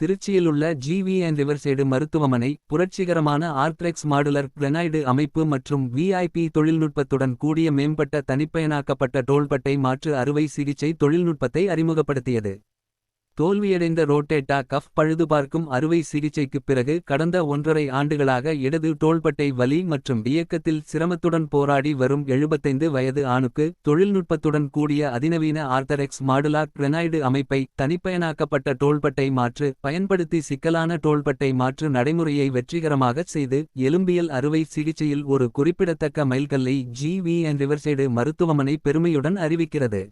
திருச்சியில் உள்ள GVN riverside மருத்துவமனை புரட்சிகரமான ஆர்த்ரெக்ஸ் மாடுலர் கிரெனைடு அமைப்பு மற்றும் விஐபி தொழில்நுட்பத்துடன் கூடிய மேம்பட்ட தனிப்பயனாக்கப்பட்ட தோள்பட்டை மாற்று அறுவை சிகிச்சை தொழில்நுட்பத்தை அறிமுகப்படுத்தியது. தோல்வியடைந்த ரோட்டேட்டா கஃப் பழுதுபார்க்கும் அறுவை சிகிச்சைக்குப் பிறகு கடந்த 1.5 ஆண்டுகளாக இடது தோள்பட்டை வலி மற்றும் இயக்கத்தில் சிரமத்துடன் போராடி வரும் 75 வயது ஆணுக்கு தொழில்நுட்பத்துடன் கூடிய அதிநவீன ஆர்த்தரெக்ஸ் மாடுலார் கிரெனைடு அமைப்பை தனிப்பயனாக்கப்பட்ட தோள்பட்டை மாற்று பயன்படுத்தி சிக்கலான தோள்பட்டை மாற்று நடைமுறையை வெற்றிகரமாகச் செய்து எலும்பியல் அறுவை சிகிச்சையில் ஒரு குறிப்பிடத்தக்க மைல்கல்லை ஜிவிஎன் ரிவர்சைடு மருத்துவமனை பெருமையுடன் அறிவிக்கிறது.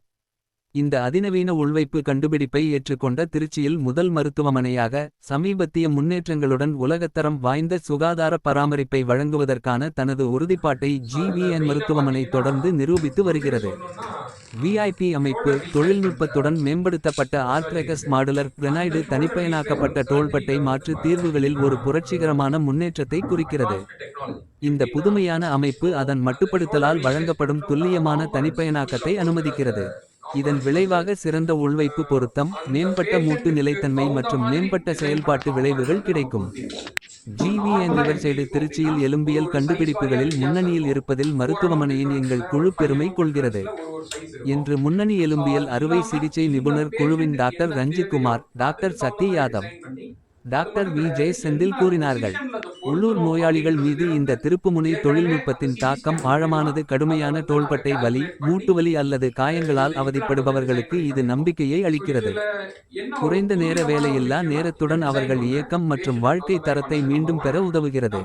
இந்த அதிநவீன உள்வைப்பு கண்டுபிடிப்பை ஏற்றுக்கொண்ட திருச்சியில் முதல் மருத்துவமனையாக சமீபத்திய முன்னேற்றங்களுடன் உலகத்தரம் வாய்ந்த சுகாதார பராமரிப்பை வழங்குவதற்கான தனது உறுதிப்பாட்டை ஜிவிஎன் மருத்துவமனை தொடர்ந்து நிரூபித்து வருகிறது. விஐபி அமைப்பு தொழில்நுட்பத்துடன் மேம்படுத்தப்பட்ட ஆர்த்ரெகஸ் மாடுலர் கிரெனைடு தனிப்பயனாக்கப்பட்ட தோள்பட்டை மாற்று தீர்வுகளில் ஒரு புரட்சிகரமான முன்னேற்றத்தை குறிக்கிறது. இந்த புதுமையான அமைப்பு அதன் மட்டுப்படுத்தலால் வழங்கப்படும் துல்லியமான தனிப்பயனாக்கத்தை அனுமதிக்கிறது. இதன் விளைவாக சிறந்த உள்வைப்பு பொருத்தம், மேம்பட்ட மூட்டு நிலைத்தன்மை மற்றும் மேம்பட்ட செயல்பாட்டு விளைவுகள் கிடைக்கும். ஜிவிஎன் ரிவர்சைடு திருச்சியில் எலும்பியல் கண்டுபிடிப்புகளில் முன்னணியில் இருப்பதில் மருத்துவமனையின் எங்கள் குழு பெருமை கொள்கிறது என்று முன்னணி எலும்பியல் அறுவை சிகிச்சை நிபுணர் குழுவின் டாக்டர் ரஞ்சித் குமார், டாக்டர் சக்தி யாதவ், டாக்டர் வி. ஜெய் செந்தில் கூறினார்கள். உள்ளூர் நோயாளிகள் மீது இந்த திருப்புமுனை தொழில்நுட்பத்தின் தாக்கம் ஆழமானது. கடுமையான தோள்பட்டை வலி, மூட்டுவலி அல்லது காயங்களால் அவதிப்படுபவர்களுக்கு இது நம்பிக்கையை அளிக்கிறது. குறைந்த நேர வேலையில்லா நேரத்துடன் அவர்கள் இயக்கம் மற்றும் வாழ்க்கை தரத்தை மீண்டும் பெற உதவுகிறது.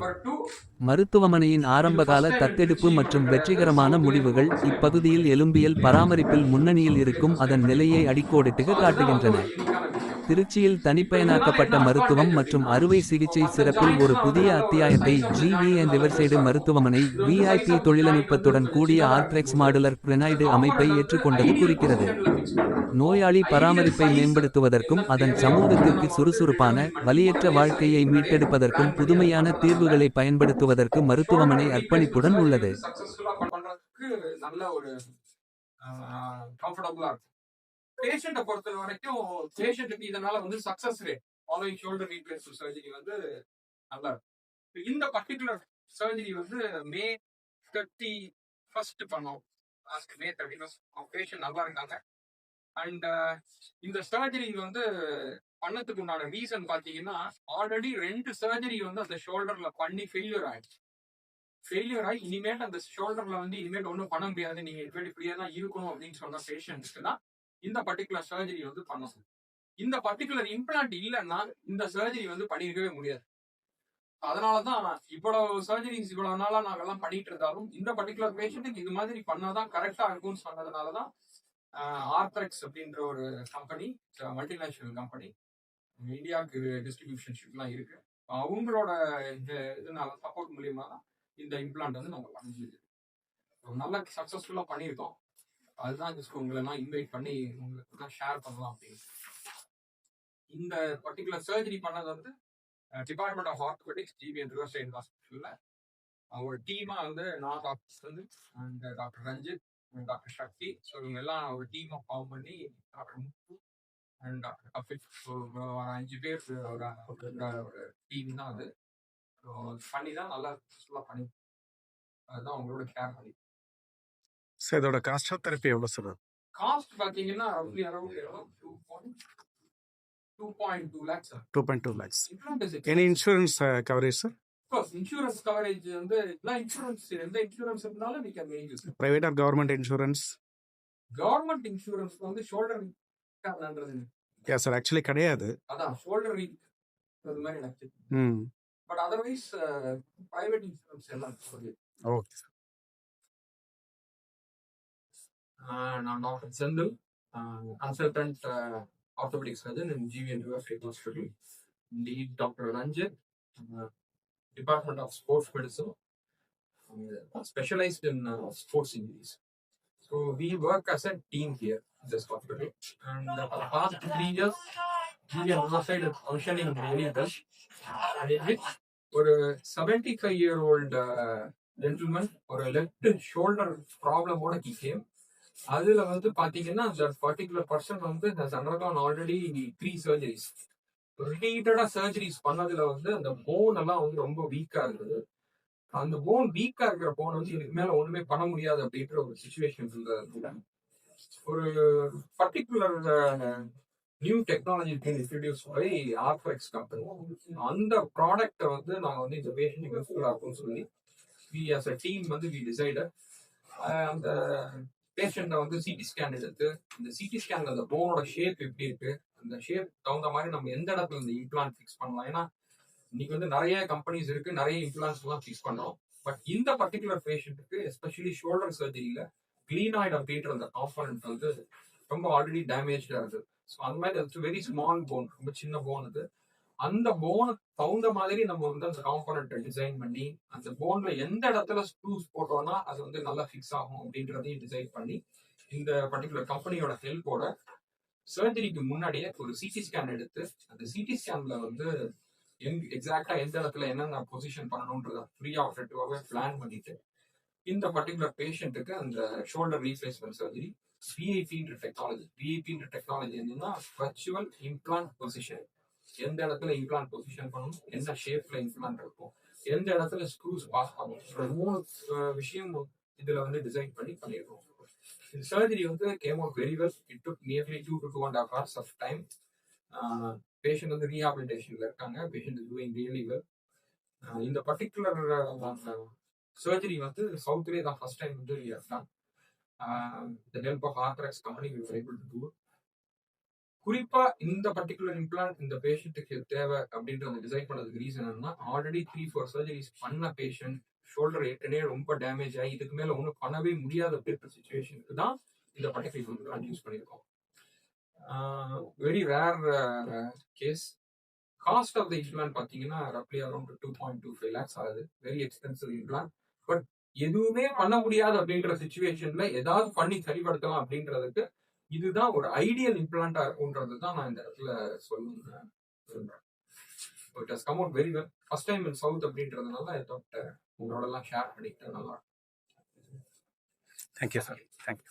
மருத்துவமனையின் ஆரம்பகால தத்தெடுப்பு மற்றும் வெற்றிகரமான முடிவுகள் இப்பகுதியில் எலும்பியல் பராமரிப்பில் முன்னணியில் இருக்கும் அதன் நிலையை அடிக்கோடிட்டு காட்டுகின்றன. திருச்சியில் தனிப்பயனாக்கப்பட்ட மருத்துவம் மற்றும் அறுவை சிகிச்சை சிறப்பில் ஒரு புதிய அத்தியாயத்தை ஜிவிஎன் ரிவர்சைடு மருத்துவமனை விஐபி தொழில்நுட்பத்துடன் கூடிய ஆர்த்ரெக்ஸ் மாடுலர் கிரெனைடு அமைப்பை ஏற்றுக்கொண்டது குறிக்கிறது. நோயாளி பராமரிப்பை மேம்படுத்துவதற்கும் அதன் சமூகத்திற்கு சுறுசுறுப்பான வலியற்ற வாழ்க்கையை மீட்டெடுப்பதற்கும் புதுமையான தீர்வுகளை பயன்படுத்துவதற்கு மருத்துவமனை அர்ப்பணிப்புடன் உள்ளது. பேஷண்ட்டை பொறுத்த வரைக்கும் பேஷண்ட்டுக்கு இதனால success rate following shoulder replacement surgery நல்லா இருக்கும். இந்த பர்டிகுலர் சர்ஜரி மே 31 பண்ணோம். மே 31 பேஷண்ட் நல்லா இருக்காங்க. அண்ட் இந்த சர்ஜரி பண்ணதுக்கு உண்டான ரீசன் பாத்தீங்கன்னா ஆல்ரெடி 2 சர்ஜரி அந்த ஷோல்டர்ல பண்ணி ஃபெயிலியர் ஆகி இனிமேல் அந்த ஷோல்டர்ல இனிமேல் ஒன்றும் பண்ண முடியாது, நீங்க இப்படியே தான் இருக்கணும் அப்படின்னு சொன்ன பேஷண்ட்ஸ்க்கு தான் இந்த பர்டிகுலர் சர்ஜரி பண்ணணும். இந்த பர்டிகுலர் இம்ப்ளான்ட் இல்லைன்னா இந்த சர்ஜரி பண்ணிருக்கவே முடியாது. அதனாலதான் இவ்வளவு சர்ஜரிஸ் இவ்வளவு நாளா நாங்கெல்லாம் பண்ணிட்டு இருந்தாலும் இந்த பர்டிகுலர் பேஷண்ட்டுக்கு இது மாதிரி பண்ணாதான் கரெக்டா இருக்கும்னு சொன்னதுனாலதான் ஆர்த்ரெக்ஸ் அப்படின்ற ஒரு கம்பெனி, மல்டிநேஷனல் கம்பெனி, இந்தியாவுக்கு டிஸ்ட்ரிபியூஷன்ஷிப்லாம் இருக்கு, அவங்களோட இதனால சப்போர்ட் மூலியமா தான் இந்த இம்ப்ளான்ட் நாங்க பண்ணிருக்கோம். நல்லா சக்சஸ்ஃபுல்லா பண்ணியிருக்கோம். அதுதான் உங்களை நான் இன்வைட் பண்ணி உங்களுக்கு ஷேர் பண்ணலாம் அப்படின்னு. இந்த பர்டிகுலர் சர்ஜரி பண்ணது department of orthopaedics GVN riverside ஹாஸ்பிட்டல்ல ஒரு டீமா நான் doctor and doctor Ranjith, doctor Sakthi, so இவங்க எல்லாம் ஒரு டீமா ஃபார்ம் பண்ணி doctor Muthu and doctor Kapil, ஒரு 5 பேர் ஒரு டீம் தான் அது பண்ணி தான் நல்லா சக்ஸஸ்ஃபுல்லாக பண்ணி அதுதான் அவங்களோட கேர் பண்ணி. சார் இதோட காஸ்ட் ஆஃப் தெரப்பி எவ்வளோ சார்? காஸ்ட் பார்த்தீங்கன்னா around 2.2 lakhs. 2.2 lakhs. Any insurance coverage, sir? Of course, insurance coverage insurance இருந்தாலும் we can make it. Private or government insurance? Government insurance shoulder காரணம்ன்றது. Yeah sir, actually கிடையாது. அதான் shoulder அது மாதிரி எனக்கு. But otherwise private insurance எல்லாம் இருக்கு. Okay sir. நான் doctor Senthil, consultant orthopedic surgeon in GVN Riverside Hospital. Lead Dr. Ranjit, Department of Sports Medicine, specialized in sports injuries. So we work as a team here in this hospital. And for the past 3 years, GVN Riverside is functioning really well. And in which ஒரு 75-year-old gentleman ஒரு left shoulder problem ஓட came. அதுல பாத்தீங்கன்னா that particular person has undergone already 3 surgeries. ரிப்பீட்டடா surgeries பண்ணதுல வந்து அந்த phone எல்லாம் வந்து ரொம்ப வீக்கா இருக்குது. அந்த போன் வீக்கா இருக்கிற போன் வந்து இதுக்கு மேல ஒண்ணுமே பண்ண முடியாது அப்படின்ற ஒரு சுச்சுவேஷன் இருந்தது. ஒரு particular new technology introduce by Arthrex company. அந்த ப்ராடக்ட்டை வந்து நாங்க வந்து இந்த பேஷண்ட் யூஸ்ஃபுல்லா இருக்கும்னு சொல்லி வி as a டீம் வந்து வி டிசைடட் அந்த பேஷண்ட்டை வந்து சிடி ஸ்கேன் எடுத்து இந்த சிடி ஸ்கேன்ல அந்த போனோட ஷேப் எப்படி இருக்கு, அந்த ஷேப் தகுந்த மாதிரி நம்ம எந்த இடத்துல இந்த இம்ப்ளான்ட் ஃபிக்ஸ் பண்ணலாம். ஏன்னா இன்னைக்கு வந்து நிறைய கம்பெனிஸ் இருக்கு, நிறைய இம்ப்ளான்ஸ் எல்லாம் ஃபிக்ஸ் பண்றோம். பட் இந்த பர்டிகுலர் பேஷண்ட்டுக்கு எஸ்பெஷலி ஷோல்டர் சர்ஜரியில கிளீனாய்டு அப்படின்ற அந்த காம்பனன்ட் வந்து ரொம்ப ஆல்ரெடி டேமேஜா இருக்கு. ஸோ அந்த மாதிரி வெரி ஸ்மால் போன், ரொம்ப சின்ன போன் அது. அந்த போன் தகுந்த மாதிரி நம்ம வந்து அந்த காம்பனண்ட்டை டிசைன் பண்ணி அந்த போன்ல எந்த இடத்துல ஸ்க்ரூஸ் போட்டோம்னா அது வந்து நல்லா ஃபிக்ஸ் ஆகும் அப்படின்றதையும் டிசைன் பண்ணி இந்த பர்டிகுலர் கம்பெனியோட ஹெல்ப்போட சர்ஜரிக்கு முன்னாடியே ஒரு சிடி ஸ்கேன் எடுத்து அந்த சிடி ஸ்கேன்ல வந்து எக்ஸாக்டா எந்த இடத்துல என்னென்ன பொசிஷன் பண்ணணும்ன்றத ஃப்ரீயா எஃபெக்டிவாகவே பிளான் பண்ணிட்டு இந்த பர்டிகுலர் பேஷண்ட்டுக்கு அந்த ஷோல்டர் ரீப்ளேஸ்மெண்ட் சர்ஜரி விஐபின்ற டெக்னாலஜி என்னன்னா வர்ச்சுவல் இம்ப்ளான்ட் பொசிஷன். எந்த இடத்துல இம்ப்ளான்ட் பொசிஷன் பண்ணணும், எந்த ஷேப்ல இம்ப்ளான்ட் இருக்கும், எந்த இடத்துல ஸ்க்ரூஸ் பாஸ் ஆகும், 3 விஷயம் இதுல வந்து டிசைன் பண்ணி பண்ணிடுவோம். இந்த சர்ஜரி வந்து came out very well. It took nearly 2 to 2.5 hours of time. Patient வந்து ரீஹாபிலிட்டேஷன்ல இருக்காங்க. Patient is doing really well. இந்த பர்டிகுலர் சர்ஜரி வந்து சவுத்லேயே தான் ஃபர்ஸ்ட் டைம் வந்து the help of Arthrex company we were able to do it. குறிப்பா இந்த பர்டிகுலர் இம்ப்ளான்ட் இந்த பேஷண்ட்டுக்கு தேவை அப்படின்றத டிசைன் பண்ணதுக்கு ரீசன் என்னன்னா ஆல்ரெடி 3-4 சர்ஜரிஸ் பண்ண பேஷண்ட் ஷோல்டர் ஏற்கனவே ரொம்ப டேமேஜ் ஆகி இதுக்கு மேல ஒன்றும் பண்ணவே முடியாத அப்படின்ற சுச்சுவேஷனுக்கு தான் இந்த பர்டிகுலர் இம்ப்ளான்ட் யூஸ் பண்ணியிருக்கோம். Very rare case. Cost of the implant பார்த்தீங்கன்னா ரப்லி அரௌண்ட் 2.25 lakhs ஆகுது. Very expensive implant. பட் எதுவுமே பண்ண முடியாது அப்படின்ற சுச்சுவேஷன்ல ஏதாவது பண்ணி சரிப்படுத்தலாம் அப்படின்றதுக்கு இதுதான் ஒரு ஐடியல் இம்ப்ளான்டா இருக்கும்ன்றது தான் நான் இந்த இடத்துல சொல்லுறேன். It has come out very well. First time in South அப்படின்றதுனால உங்களோட எல்லாம் ஷேர் பண்ணிக்கிட்டு நல்லா. Thank you sir. தேங்க்யூ.